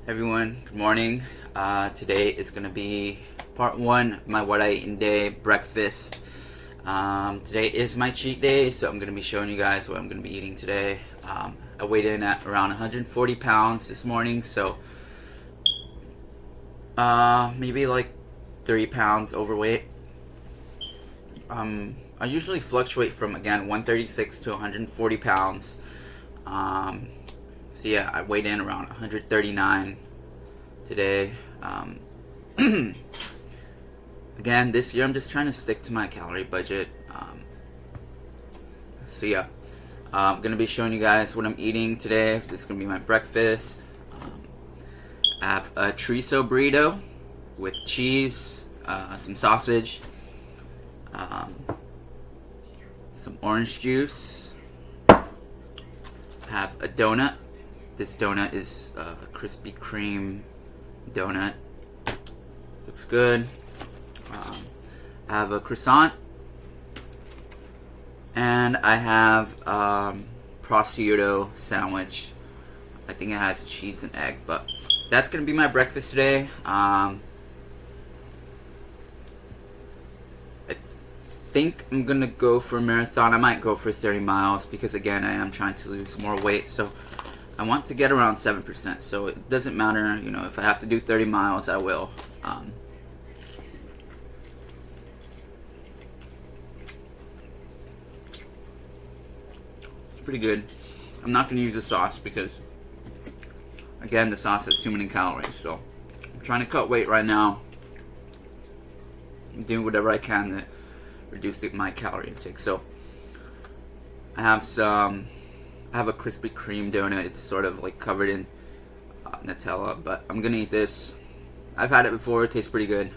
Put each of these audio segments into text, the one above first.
Everyone, good morning. Today is going to be part one of my what I eat in day breakfast. Today is my cheat day, so I'm going to be showing you guys what I'm going to be eating today. I weighed in at around 140 pounds this morning, so maybe like 30 pounds overweight. I usually fluctuate from, again, 136 to 140 pounds. So yeah, I weighed in around 139 today. Again, this year I'm just trying to stick to my calorie budget. So yeah, I'm gonna be showing you guys what I'm eating today. This is gonna be my breakfast. I have a chorizo burrito with cheese, some sausage, some orange juice. I have a donut. This donut is a Krispy Kreme donut. Looks good. I have a croissant. And I have prosciutto sandwich. I think it has cheese and egg, but that's going to be my breakfast today. I think I'm going to go for a marathon. I might go for 30 miles because, again, I am trying to lose more weight. So I want to get around 7%, so it doesn't matter, if I have to do 30 miles, I will. It's pretty good. I'm not going to use the sauce because, again, the sauce has too many calories, so I'm trying to cut weight right now. I'm doing whatever I can to reduce my calorie intake. So I have a Krispy Kreme donut. It's sort of like covered in Nutella, but I'm gonna eat this. I've had it before. It tastes pretty good.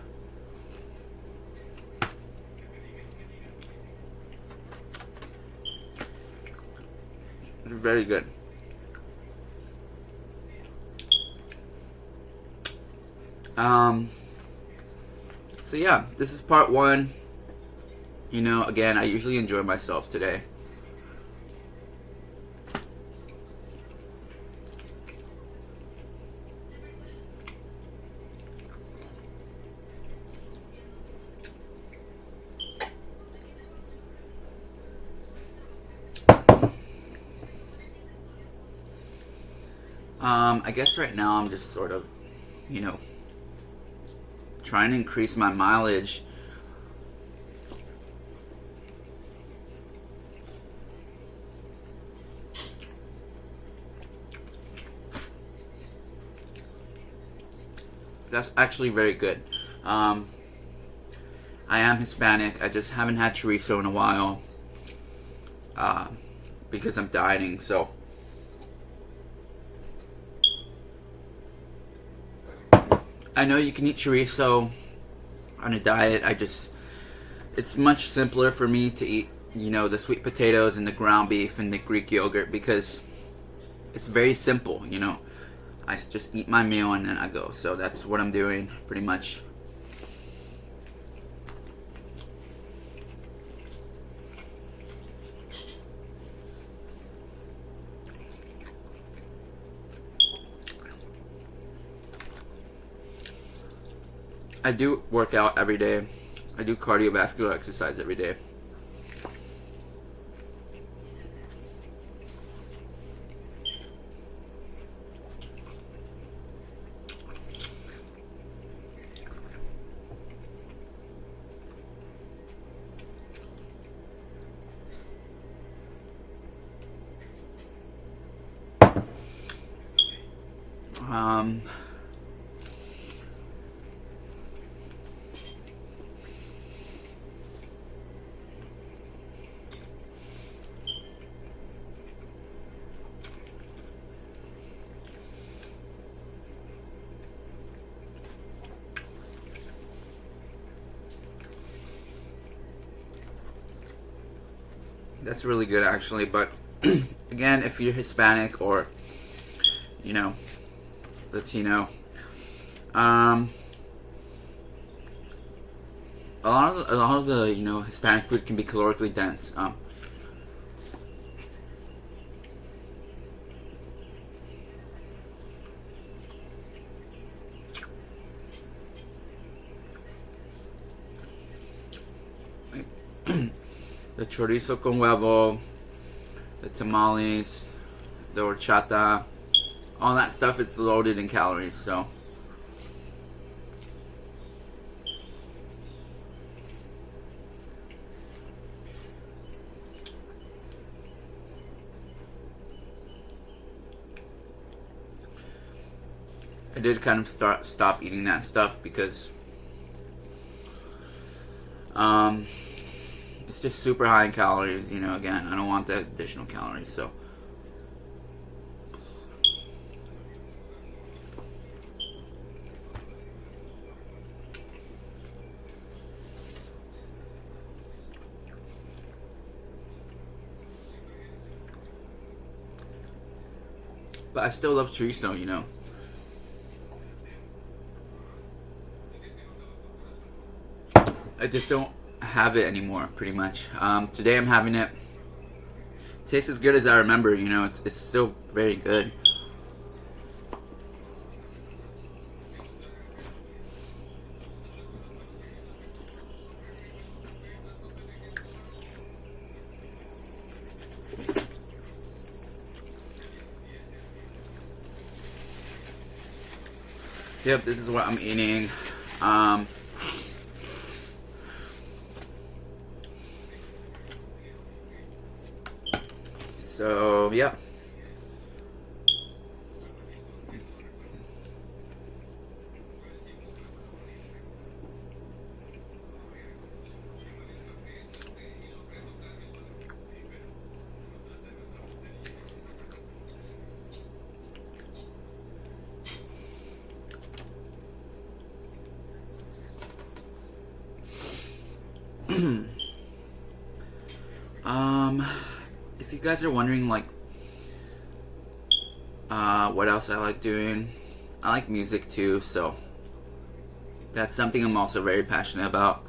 It's very good. So yeah, this is part one. Again, I usually enjoy myself today. I guess right now I'm just sort of, trying to increase my mileage. That's actually very good. I am Hispanic. I just haven't had chorizo in a while because I'm dieting, so I know you can eat chorizo on a diet. It's much simpler for me to eat, the sweet potatoes and the ground beef and the Greek yogurt because it's very simple, I just eat my meal and then I go. So that's what I'm doing pretty much. I do work out every day. I do cardiovascular exercise every day. That's really good, actually. But again, if you're Hispanic or Latino, a lot of the Hispanic food can be calorically dense. the chorizo con huevo, the tamales, the horchata, all that stuff is loaded in calories, so I did kind of stop eating that stuff because it's just super high in calories, you know. Again, I don't want the additional calories, so but I still love chorizo, you know. I just don't have it anymore, pretty much. Today I'm having it. Tastes as good as I remember, you know. It's still very good. Yep, this is what I'm eating. So, yeah. If you guys are wondering, like, what else I like doing, I like music too, so that's something I'm also very passionate about.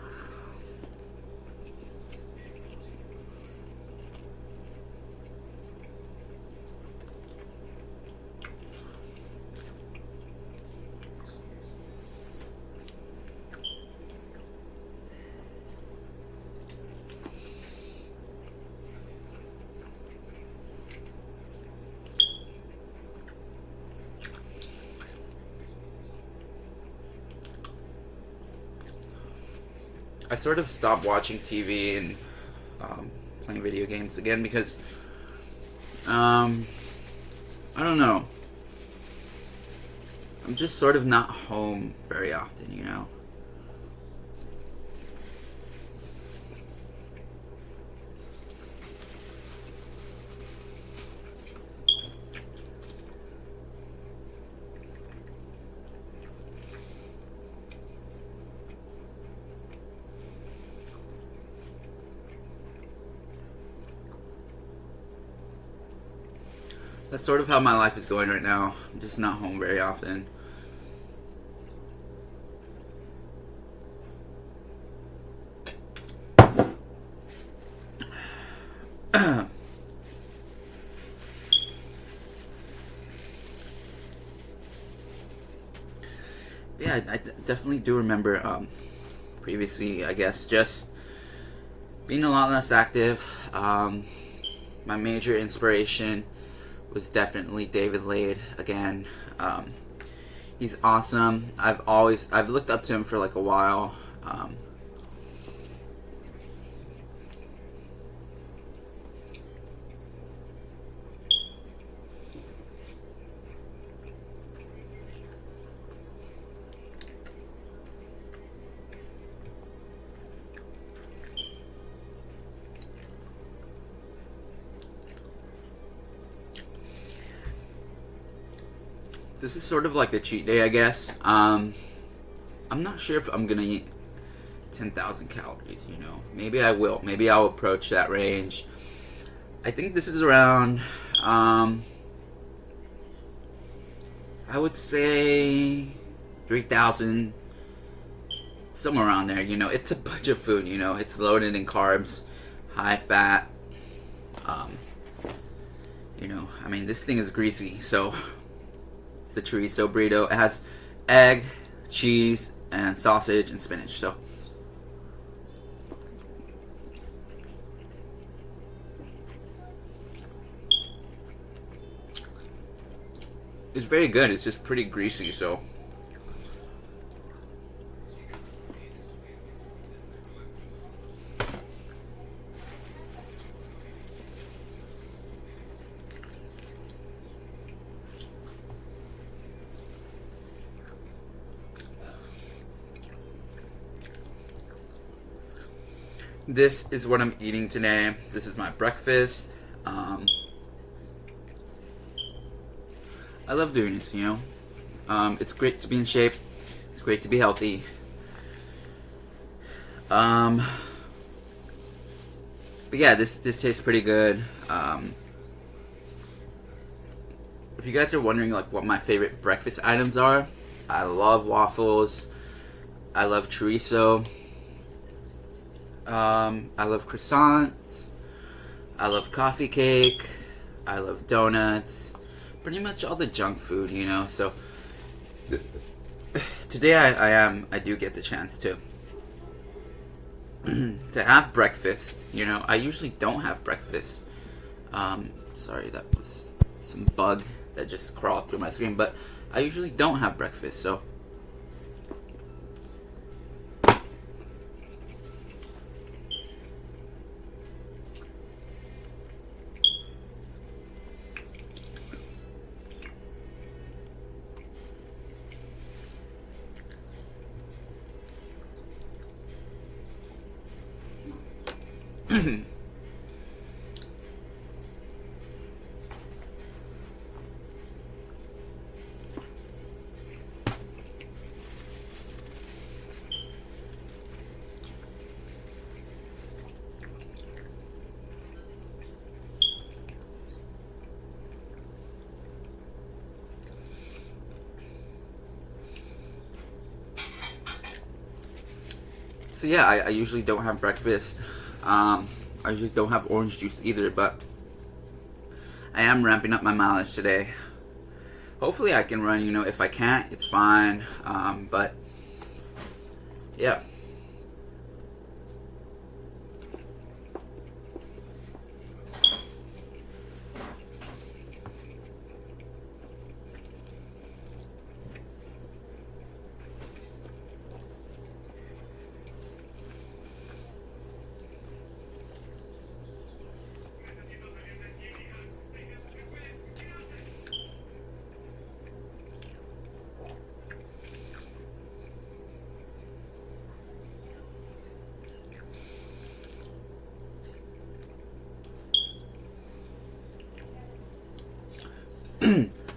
I sort of stopped watching TV and playing video games again because I don't know. I'm just sort of not home very often, you know. That's sort of how my life is going right now. I'm just not home very often. Yeah, I definitely do remember previously, I guess, just being a lot less active. My major inspiration was definitely David Lade again. He's awesome. I've looked up to him for like a while. This is sort of like a cheat day, I guess. I'm not sure if I'm gonna eat 10,000 calories, you know. Maybe I will. Maybe I'll approach that range. I think this is around, I would say 3,000, somewhere around there, you know. It's a bunch of food, you know. It's loaded in carbs, high fat. You know, I mean, this thing is greasy, so it's the chorizo burrito. It has egg, cheese, and sausage and spinach, so It's very good. It's just pretty greasy, so. This is what I'm eating today. This is my breakfast. I love doing this, you know. It's great to be in shape. It's great to be healthy. But yeah, this tastes pretty good. If you guys are wondering like what my favorite breakfast items are, I love waffles. I love chorizo. I love croissants. I love coffee cake. I love donuts. Pretty much all the junk food, you know. So today I do get the chance to to have breakfast. You know, I usually don't have breakfast. Sorry, that was some bug that just crawled through my screen. But I usually don't have breakfast, so. So yeah, I usually don't have breakfast. I usually don't have orange juice either, but I am ramping up my mileage today. Hopefully I can run, you know. If I can't, it's fine. But yeah.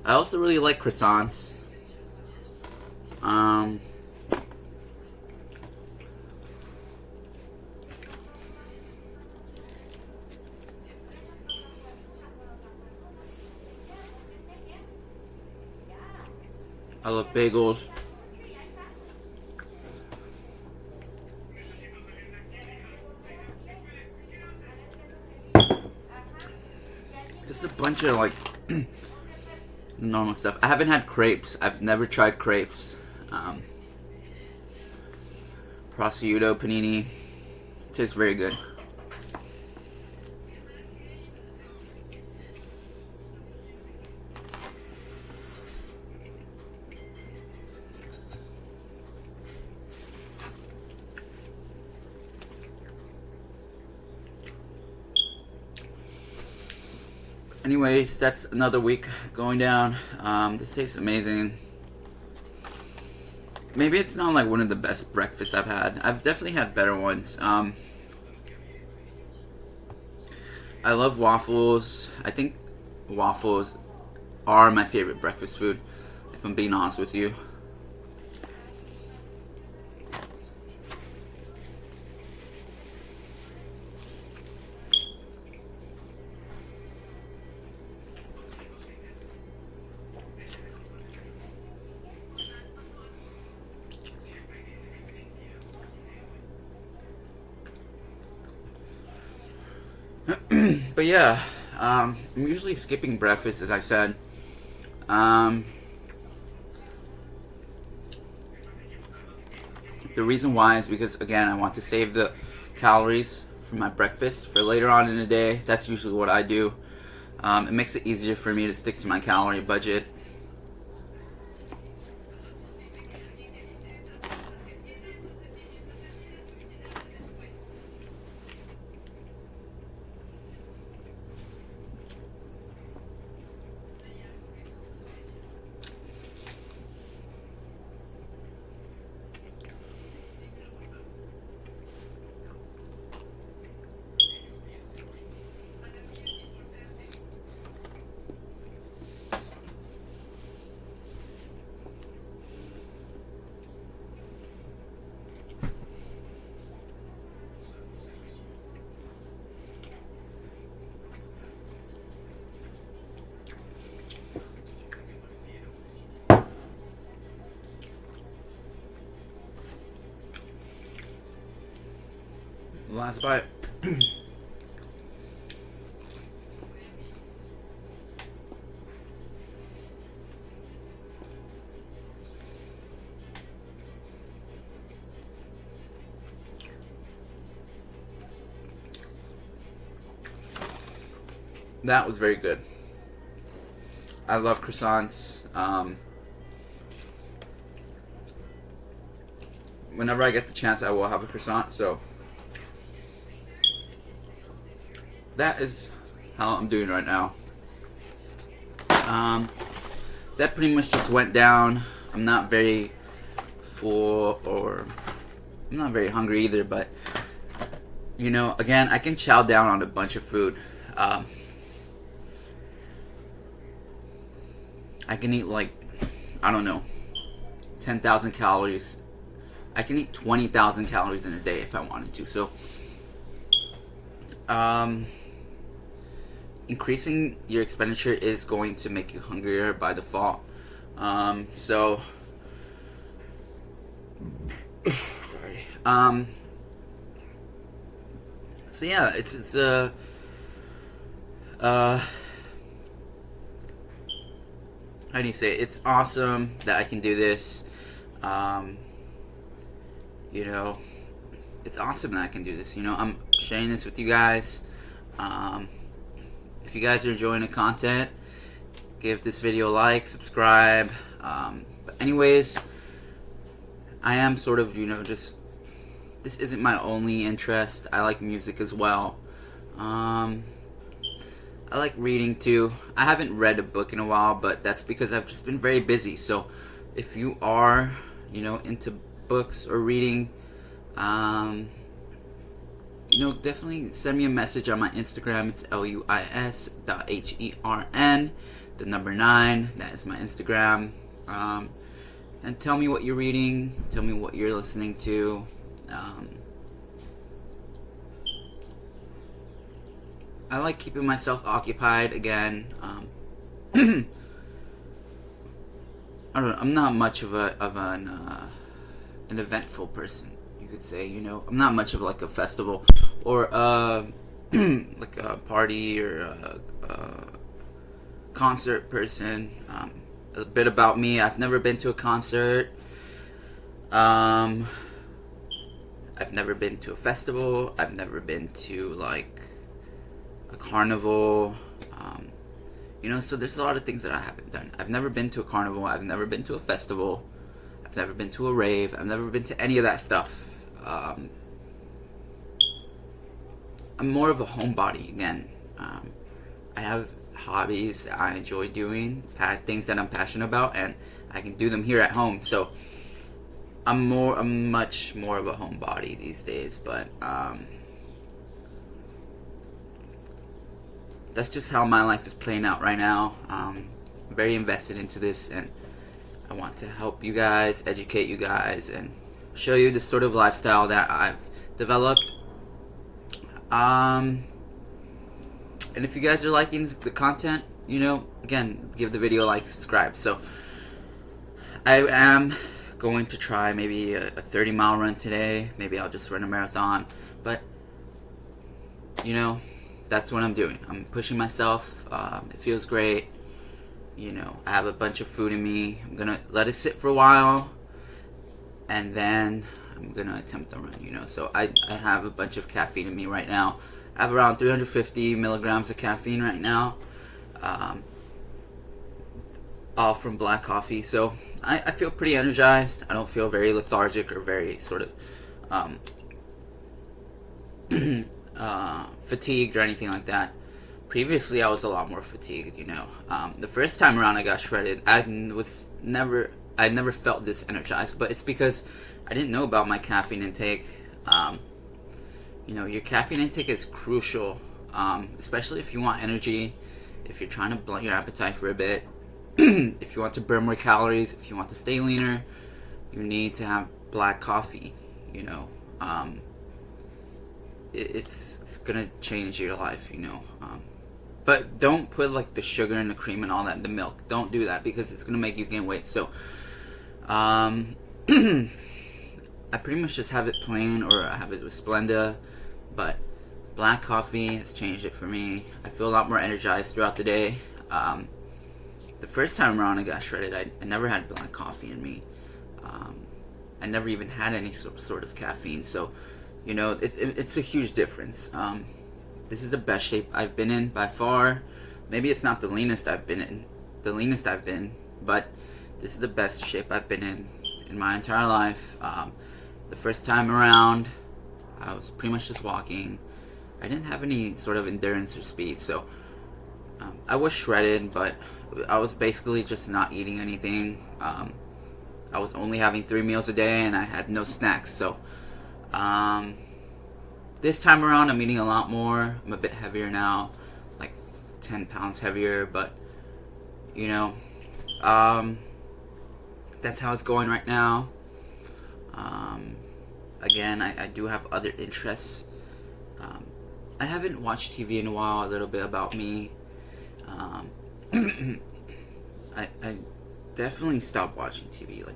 I also really like croissants. I love bagels. Just a bunch of like normal stuff. I haven't had crepes. I've never tried crepes. Prosciutto panini. Tastes very good. Anyways, that's another week going down. This tastes amazing. Maybe it's not like one of the best breakfasts I've had. I've definitely had better ones. I love waffles. I think waffles are my favorite breakfast food, if I'm being honest with you. But yeah, I'm usually skipping breakfast, as I said. The reason why is because, again, I want to save the calories for my breakfast for later on in the day. That's usually what I do. It makes it easier for me to stick to my calorie budget. Last bite. That was very good. I love croissants. Whenever I get the chance, I will have a croissant. So that is how I'm doing right now. That pretty much just went down. I'm not very full, or I'm not very hungry either. But you know, again, I can chow down on a bunch of food. I can eat like, I don't know, 10,000 calories. I can eat 20,000 calories in a day if I wanted to. So, increasing your expenditure is going to make you hungrier by default. So, sorry. So yeah, it's how do you say it? It's awesome that I can do this. You know, it's awesome that I can do this. You know, I'm sharing this with you guys. If you guys are enjoying the content, give this video a like, subscribe. But anyways, I am sort of, you know, just, this isn't my only interest. I like music as well. I like reading too. I haven't read a book in a while, but that's because I've just been very busy. So if you are, you know, into books or reading, you know, definitely send me a message on my Instagram. It's luis.hern, the number 9. That is my Instagram. And tell me what you're reading. Tell me what you're listening to. I like keeping myself occupied again. I don't know, I'm not much of an eventful person, you could say. You know, I'm not much of like a festival or like a party or a concert person. A bit about me: I've never been to a concert. I've never been to a festival. I've never been to like a carnival. You know, so there's a lot of things that I haven't done. I've never been to a carnival. I've never been to a festival. I've never been to a rave. I've never been to any of that stuff. I'm more of a homebody again. I have hobbies that I enjoy doing, things that I'm passionate about, and I can do them here at home. So I'm much more of a homebody these days. But that's just how my life is playing out right now. I'm very invested into this, and I want to help you guys, educate you guys, and show you the sort of lifestyle that I've developed. And if you guys are liking the content, you know, again, give the video a like, subscribe. So I am going to try maybe a 30-mile run today. Maybe I'll just run a marathon. But, you know, that's what I'm doing. I'm pushing myself. It feels great. You know, I have a bunch of food in me. I'm gonna let it sit for a while, and then I'm gonna attempt the run. You know, so I have a bunch of caffeine in me right now. I have around 350 milligrams of caffeine right now, all from black coffee. So I feel pretty energized. I don't feel very lethargic or very sort of fatigued or anything like that. Previously, I was a lot more fatigued, you know. The first time around I got shredded, I never felt this energized, but it's because I didn't know about my caffeine intake. You know, your caffeine intake is crucial, especially if you want energy, if you're trying to blunt your appetite for a bit, if you want to burn more calories, if you want to stay leaner, you need to have black coffee, you know. It's gonna change your life, you know. But don't put like the sugar and the cream and all that in the milk. Don't do that because it's gonna make you gain weight. So I pretty much just have it plain, or I have it with Splenda. but black coffee has changed it for me. I feel a lot more energized throughout the day. The first time around I got shredded, I never had black coffee in me. I never even had any sort of caffeine, so you know, it's a huge difference. This is the best shape I've been in by far. Maybe it's not the leanest I've been, but this is the best shape I've been in my entire life. The first time around, I was pretty much just walking. I didn't have any sort of endurance or speed, so I was shredded, but I was basically just not eating anything. I was only having 3 meals a day, and I had no snacks, so this time around I'm eating a lot more. I'm a bit heavier now, like 10 pounds heavier, but you know, that's how it's going right now. Again, I do have other interests. I haven't watched TV in a while. A little bit about me. I definitely stopped watching TV, like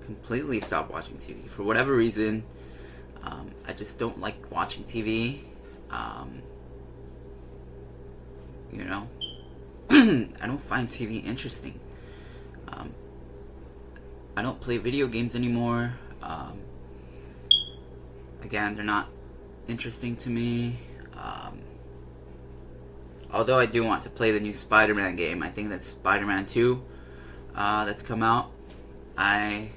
completely stopped watching TV for whatever reason. I just don't like watching TV. You know, I don't find TV interesting. I don't play video games anymore. Again, they're not interesting to me. Although I do want to play the new Spider-Man game. I think that's Spider-Man 2 that's come out. I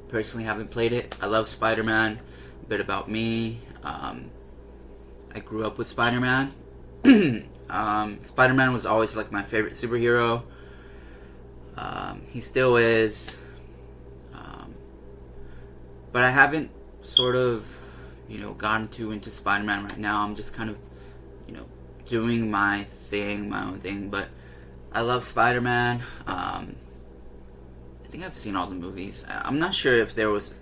personally haven't played it. I love Spider-Man. A bit about me. I grew up with Spider-Man. Spider-Man was always like my favorite superhero. He still is. But I haven't sort of, you know, gotten too into Spider-Man right now. I'm just kind of, you know, doing my thing, my own thing. But I love Spider-Man. I think I've seen all the movies. I'm not sure if there was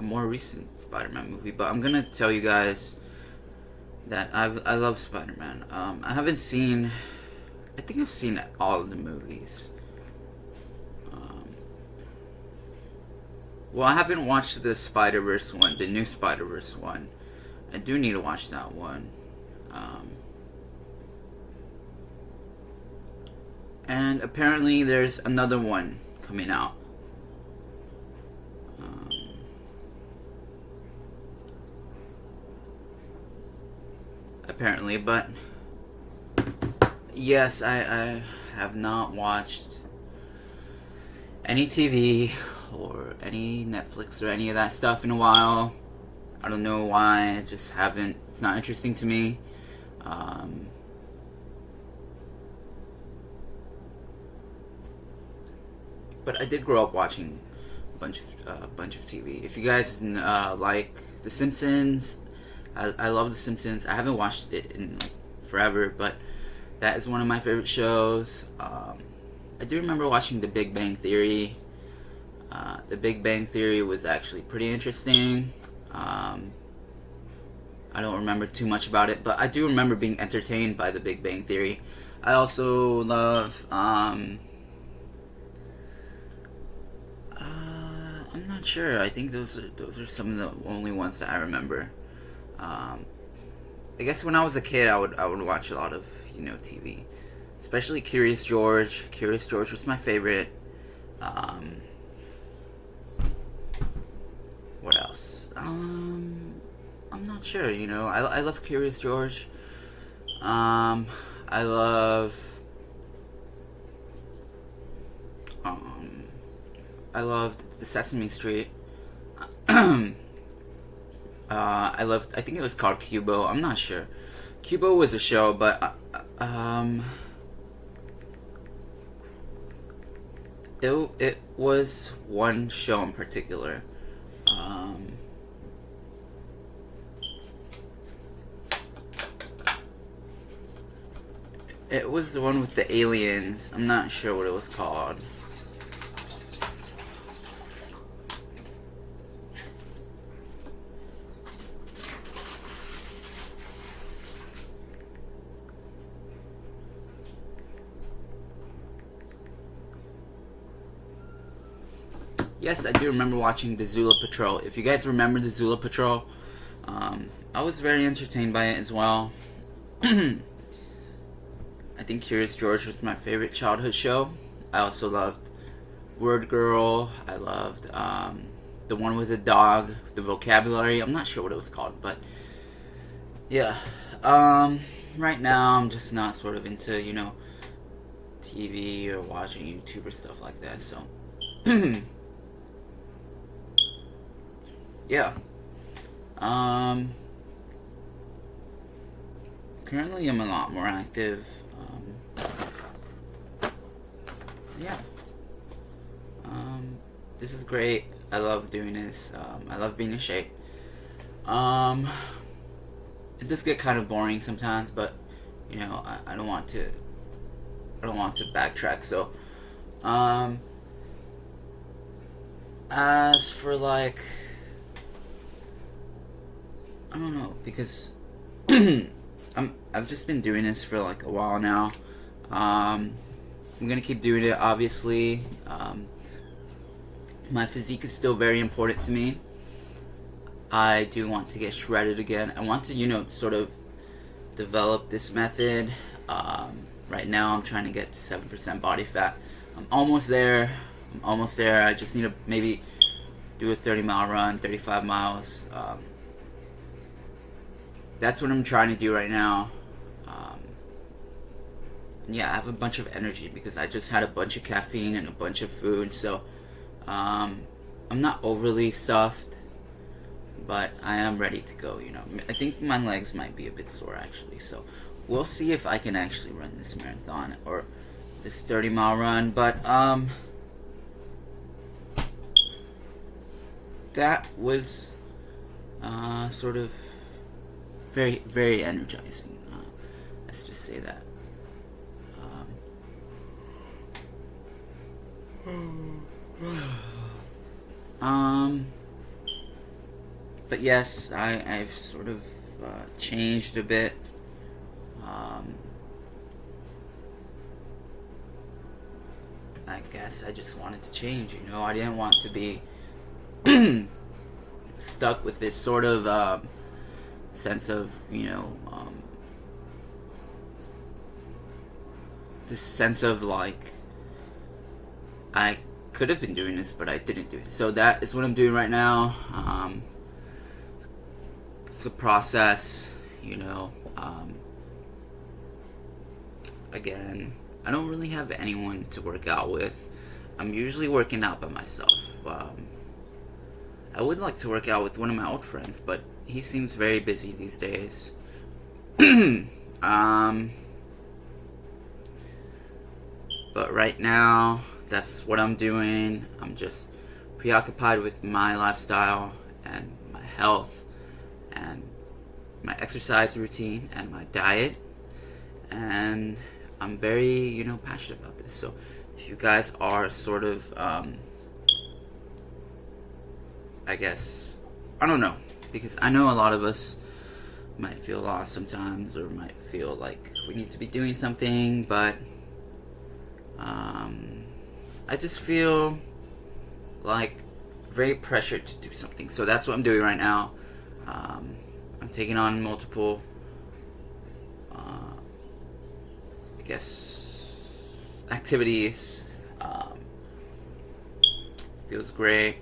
a more recent Spider-Man movie, but I'm gonna tell you guys that I love Spider-Man. I haven't seen. I think I've seen all of the movies. Well, I haven't watched the Spider-Verse one, the new Spider-Verse one. I do need to watch that one. And apparently there's another one coming out. Apparently, but yes, I have not watched any TV or any Netflix or any of that stuff in a while. I don't know why. I just haven't. It's not interesting to me. But I did grow up watching a bunch of TV. If you guys like The Simpsons, I love The Simpsons. I haven't watched it in like forever, but that is one of my favorite shows. I do remember watching The Big Bang Theory. The Big Bang Theory was actually pretty interesting. I don't remember too much about it, but I do remember being entertained by The Big Bang Theory. I also love, I'm not sure. I think those are some of the only ones that I remember. I guess when I was a kid, I would watch a lot of, you know, TV, especially Curious George. Curious George was my favorite. What else? I'm not sure. You know, I love Curious George. I love the Sesame Street. I think it was called Cubo. I'm not sure. Cubo was a show, but it was one show in particular. It was the one with the aliens. I'm not sure what it was called. Yes, I do remember watching the Zula Patrol. If you guys remember the Zula Patrol, I was very entertained by it as well. I think Curious George was my favorite childhood show. I also loved Word Girl. I loved the one with the dog, the vocabulary. I'm not sure what it was called, but yeah. Right now I'm just not sort of into, TV or watching YouTube or stuff like that. So yeah. Currently I'm a lot more active. Yeah. This is great. I love doing this. I love being in shape. It does get kind of boring sometimes, but I don't want to. I don't want to backtrack. So, as for like, I don't know, because I've just been doing this for like a while now. I'm gonna keep doing it, obviously. My physique is still very important to me. I do want to get shredded again. I want to, sort of develop this method. Right now I'm trying to get to 7% body fat. I'm almost there. I just need to maybe do a 30-mile run, 35 miles. That's what I'm trying to do right now. Yeah, I have a bunch of energy because I just had a bunch of caffeine and a bunch of food. So I'm not overly stuffed, but I am ready to go. I think my legs might be a bit sore actually. So we'll see if I can actually run this marathon or this 30-mile run. But that was sort of very, very energizing. Let's just say that. But yes, I've sort of changed a bit. I guess I just wanted to change, I didn't want to be stuck with this sort of sense of, this sense of like, I could have been doing this, but I didn't do it. So that is what I'm doing right now. It's a process, Again, I don't really have anyone to work out with. I'm usually working out by myself. I would like to work out with one of my old friends, but he seems very busy these days. But right now, that's what I'm doing. I'm just preoccupied with my lifestyle and my health and my exercise routine and my diet. And I'm very, passionate about this. So if you guys are sort of, I guess, I don't know. Because I know a lot of us might feel lost sometimes or might feel like we need to be doing something, but I just feel like very pressured to do something. So that's what I'm doing right now. I'm taking on multiple, I guess, activities. Feels great.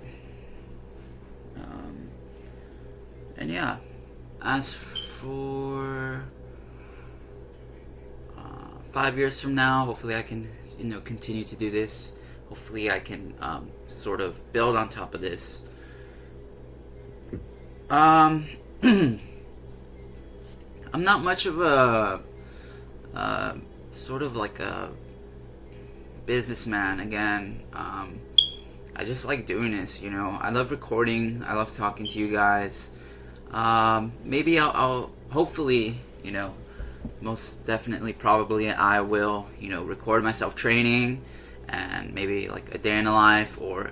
And yeah, as for 5 years from now, hopefully I can, continue to do this. Hopefully I can sort of build on top of this. I'm not much of a sort of like a businessman again. I just like doing this, I love recording. I love talking to you guys. Maybe I'll hopefully, most definitely probably I will, record myself training and maybe like a day in the life or,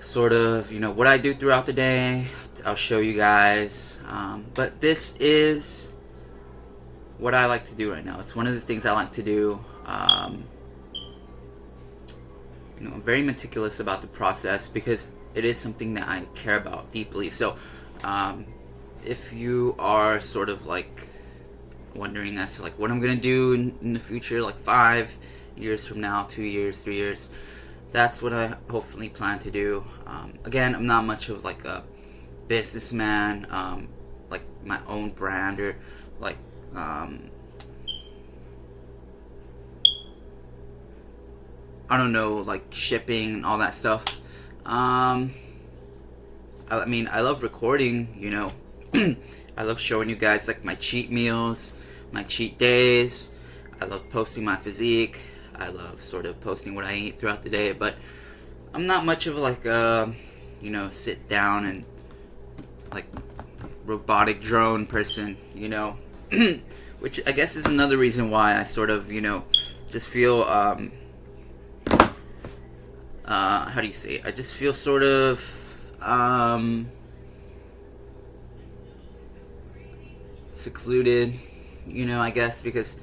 sort of, what I do throughout the day. I'll show you guys. But this is what I like to do right now. It's one of the things I like to do. I'm very meticulous about the process because it is something that I care about deeply. So if you are sort of like wondering as to like what I'm gonna do in the future, like 5 years from now, 2 years, 3 years, that's what I hopefully plan to do. Again, I'm not much of like a businessman, like my own brand, or like I don't know, like shipping and all that stuff. I mean, I love recording, you know. I love showing you guys like my cheat meals, my cheat days. I love posting my physique. I love sort of posting what I eat throughout the day, but I'm not much of like a, you know, sit down and like robotic drone person, you know. Which I guess is another reason why I sort of, you know, just feel how do you say it? I just feel sort of secluded, you know, I guess, because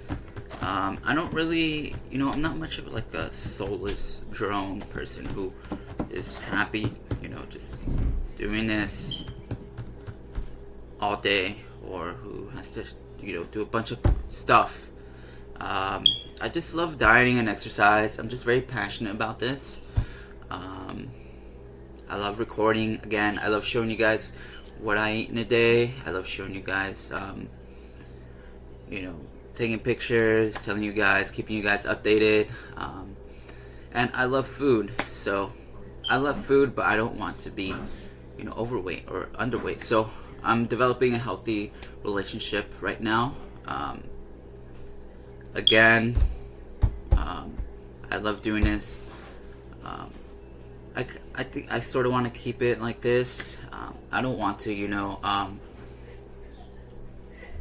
I don't really, you know, I'm not much of like a soulless drone person who is happy, you know, just doing this all day, or who has to, you know, do a bunch of stuff. I just love dieting and exercise. I'm just very passionate about this. I love recording. Again, I love showing you guys what I eat in a day. I love showing you guys, you know, taking pictures, telling you guys, keeping you guys updated. And I love food. So I love food, but I don't want to be, you know, overweight or underweight. So I'm developing a healthy relationship right now. Again, I love doing this. I think I sort of want to keep it like this. I don't want to, you know,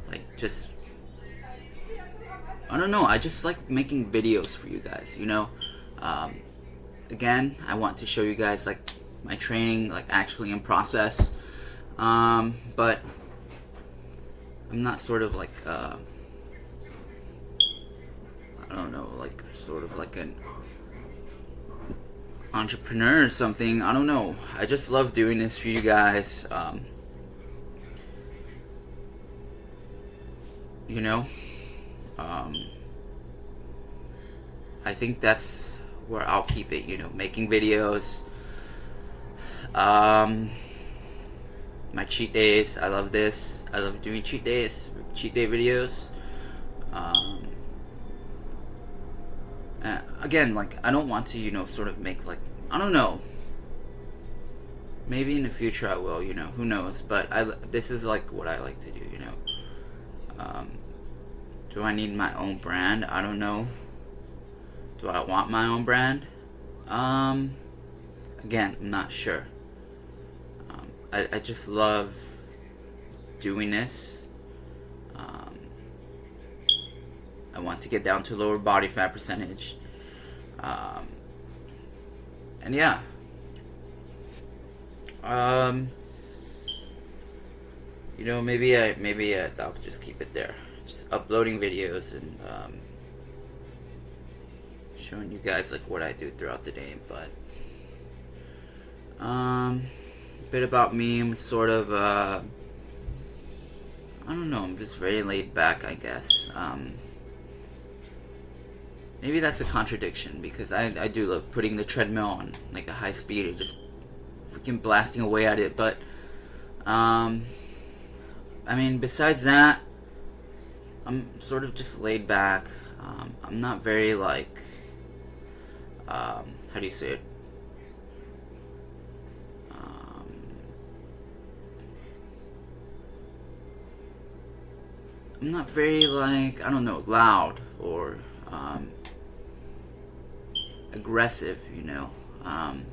like just, I don't know. I just like making videos for you guys, you know. Again, I want to show you guys like my training, like actually in process. But I'm not sort of like, I don't know, like sort of like an entrepreneur or something. I don't know. I just love doing this for you guys. You know, I think that's where I'll keep it, you know, making videos. My cheat days, I love this. I love doing cheat days, cheat day videos. Again, like, I don't want to, you know, sort of make, like, I don't know. Maybe in the future I will, you know, who knows. But this is, like, what I like to do, you know. Do I need my own brand? I don't know. Do I want my own brand? Again, I'm not sure. I just love doing this. I want to get down to lower body fat percentage. And yeah. You know, maybe I'll just keep it there. Just uploading videos and showing you guys like what I do throughout the day. But a bit about me. I'm sort of I don't know. I'm just very laid back, I guess. Maybe that's a contradiction, because I do love putting the treadmill on like a high speed and just freaking blasting away at it. But I mean, besides that, I'm sort of just laid back. I'm not very like how do you say it? I'm not very like, I don't know, loud or aggressive, you know. I'm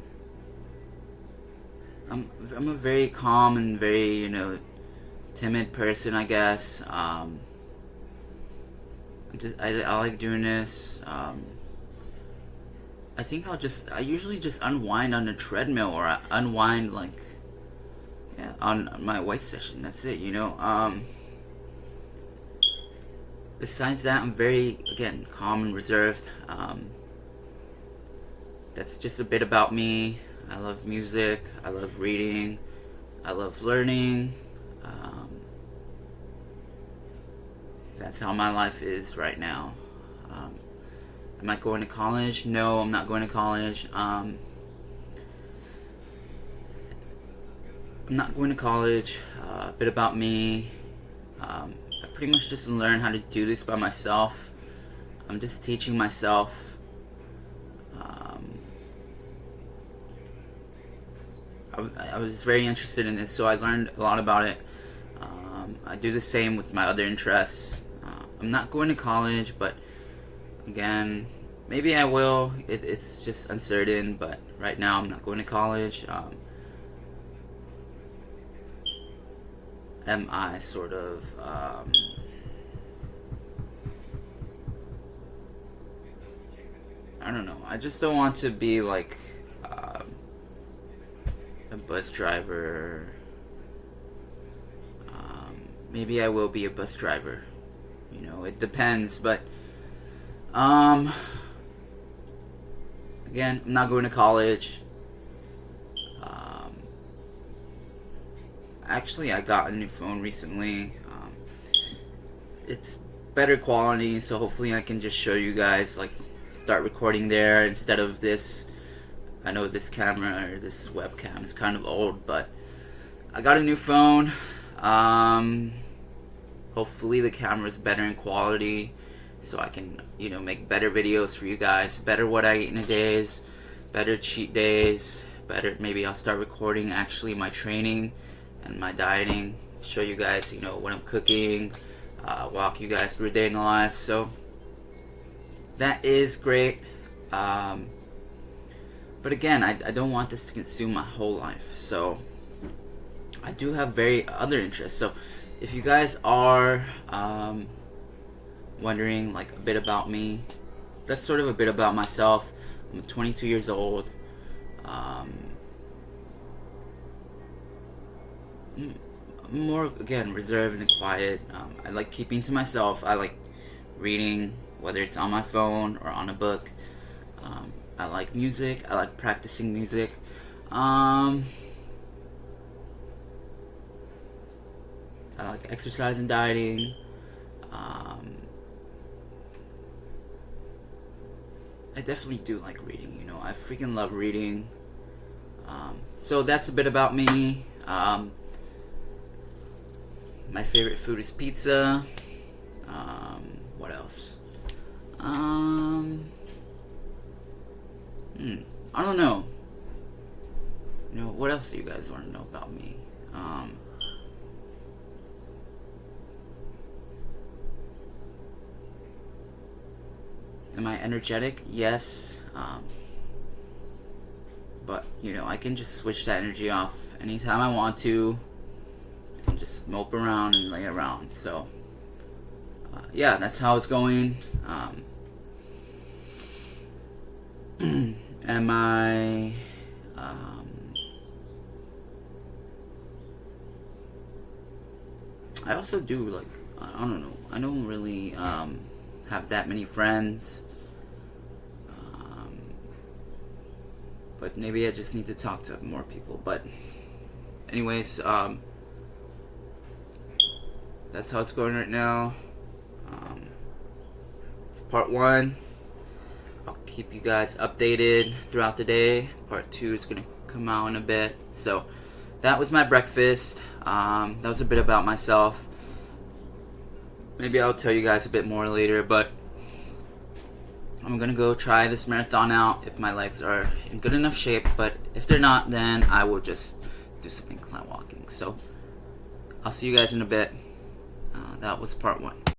a very calm and very, you know, timid person, I guess. I like doing this. I think I usually just unwind on a treadmill, or I unwind like, yeah, on my weight session. That's it, you know. Besides that, I'm very, again, calm and reserved. That's just a bit about me. I love music. I love reading. I love learning. That's how my life is right now. Am I going to college? No, I'm not going to college. I'm not going to college. A bit about me. I pretty much just learned how to do this by myself. I'm just teaching myself. I was very interested in this, so I learned a lot about it. I do the same with my other interests. I'm not going to college, but again, maybe I will. It's just uncertain, but right now I'm not going to college. Am I sort of I don't know. I just don't want to be like a bus driver. Maybe I will be a bus driver. You know, it depends, but again, I'm not going to college. Actually, I got a new phone recently. It's better quality, so hopefully I can just show you guys, like, start recording there instead of this. I know this camera or this webcam is kind of old, but I got a new phone. Hopefully the camera is better in quality, so I can, you know, make better videos for you guys. Better what I eat in a days, better cheat days, better. Maybe I'll start recording actually my training and my dieting. Show you guys, you know, what I'm cooking. Walk you guys through a day in the life. So that is great. But again, I don't want this to consume my whole life. So I do have very other interests. So if you guys are wondering like a bit about me, that's sort of a bit about myself. I'm 22 years old. I'm more, again, reserved and quiet. I like keeping to myself. I like reading, whether it's on my phone or on a book. I like music. I like practicing music. I like exercise and dieting. I definitely do like reading, you know. I freaking love reading. So that's a bit about me. My favorite food is pizza. What else? I don't know. You know, what else do you guys want to know about me? Am I energetic? Yes. But, you know, I can just switch that energy off anytime I want to and just mope around and lay around. So, yeah, that's how it's going. Am I... I also do, like, I don't know. I don't really have that many friends. But maybe I just need to talk to more people. But anyways, that's how it's going right now. It's part 1. I'll keep you guys updated throughout the day. Part 2 is going to come out in a bit. So that was my breakfast. That was a bit about myself. Maybe I'll tell you guys a bit more later, but I'm gonna go try this marathon out if my legs are in good enough shape, but if they're not, then I will just do some incline walking. So I'll see you guys in a bit. That was part 1.